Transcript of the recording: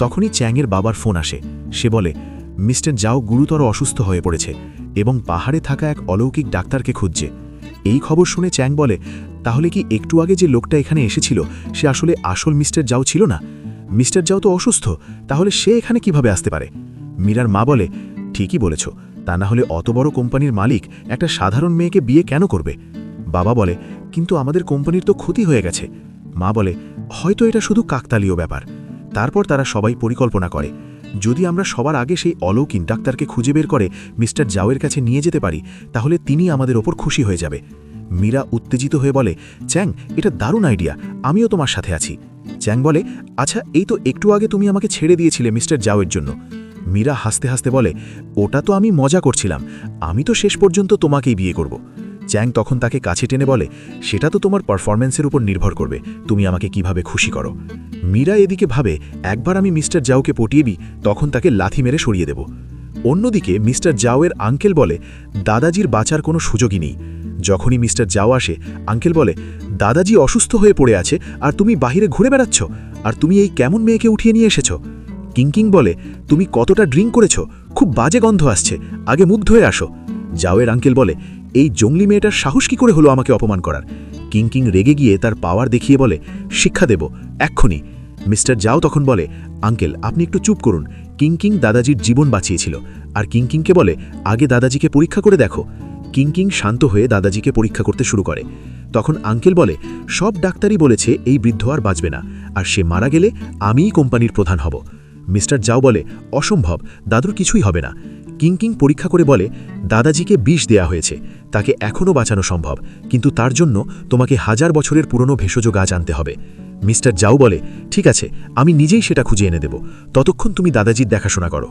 তখনই চ্যাংয়ের বাবার ফোন আসে। সে বলে মিস্টার জাও গুরুতর অসুস্থ হয়ে পড়েছে এবং পাহাড়ে থাকা এক অলৌকিক ডাক্তারকে খুঁজছে। এই খবর শুনে চ্যাং বলে, তাহলে কি একটু আগে যে লোকটা এখানে এসেছিল সে আসলে আসল মিস্টার জাও ছিল না? মিস্টার জাও তো অসুস্থ, তাহলে সে এখানে কিভাবে আসতে পারে? মীরার মা বলে, ঠিকই বলেছ, তা না হলে অত বড় কোম্পানির মালিক একটা সাধারণ মেয়েকে বিয়ে কেন করবে? বাবা বলে, কিন্তু আমাদের কোম্পানির তো ক্ষতি হয়ে গেছে। মা বলে, হয়তো এটা শুধু কাকতালীয় ব্যাপার। তারপর তারা সবাই পরিকল্পনা করে, যদি আমরা সবার আগে সেই অলৌকিক ডাক্তারকে খুঁজে বের করে মিস্টার জাওয়ের কাছে নিয়ে যেতে পারি, তাহলে তিনি আমাদের ওপর খুশি হয়ে যাবে। মীরা উত্তেজিত হয়ে বলে, চ্যাং, এটা দারুণ আইডিয়া, আমিও তোমার সাথে আছি। চ্যাং বলে, আচ্ছা, এই তো একটু আগে তুমি আমাকে ছেড়ে দিয়েছিলে মিস্টার জাওয়ের জন্য। মীরা হাসতে হাসতে বলে, ওটা তো আমি মজা করছিলাম, আমি তো শেষ পর্যন্ত তোমাকেই বিয়ে করব। চ্যাং তখন তাকে কাছে টেনে বলে, সেটা তো তোমার পারফরম্যান্সের উপর নির্ভর করবে, তুমি আমাকে কিভাবে খুশি করো। মীরা এদিকে ভাবে, একবার আমি মিস্টার জাওকে পটিয়ে দিই, তখন তাকে লাথি মেরে সরিয়ে দেব। অন্যদিকে মিস্টার জাওয়ের আঙ্কেল বলে, দাদাজির বাঁচার কোনো সুযোগই নেই। যখনই মিস্টার জাও আসে, আঙ্কেল বলে, দাদাজি অসুস্থ হয়ে পড়ে আছে আর তুমি বাহিরে ঘুরে বেড়াচ্ছ, আর তুমি এই কেমন মেয়েকে উঠিয়ে নিয়ে এসেছ? কিংকিং বলে, তুমি কতটা ড্রিঙ্ক করেছ, খুব বাজে গন্ধ আসছে, আগে মুখ ধুয়ে আসো। জাওয়ের আঙ্কেল বলে, এই জঙ্গলি মেয়েটার সাহস কি করে হলো আমাকে অপমান করার? কিংকিং রেগে গিয়ে তার পাওয়ার দেখিয়ে বলে, শিক্ষা দেব এক্ষুনি। মিস্টার জাও তখন বলে, আঙ্কেল আপনি একটু চুপ করুন, কিংকিং দাদাজির জীবন বাঁচিয়েছিল। আর কিংকিংকে বলে, আগে দাদাজিকে পরীক্ষা করে দেখো। কিংকিং শান্ত হয়ে দাদাজিকে পরীক্ষা করতে শুরু করে। তখন আঙ্কেল বলে, সব ডাক্তারই বলেছে এই বৃদ্ধ আর বাঁচবে না, আর সে মারা গেলে আমিই কোম্পানির প্রধান হব। মিস্টার জাও বলে, অসম্ভব, দাদুর কিছুই হবে না। কিংকিং পরীক্ষা করে বলে, দাদাজিকে বিষ দেয়া হয়েছে, তাকে এখনও বাঁচানো সম্ভব, কিন্তু তার জন্য তোমাকে 1000 বছরের পুরনো ভেষজ গাছ আনতে হবে। মিস্টার জাও বলে, ঠিক আছে, আমি নিজেই সেটা খুঁজে এনে দেব, ততক্ষণ তুমি দাদাজির দেখাশোনা করো।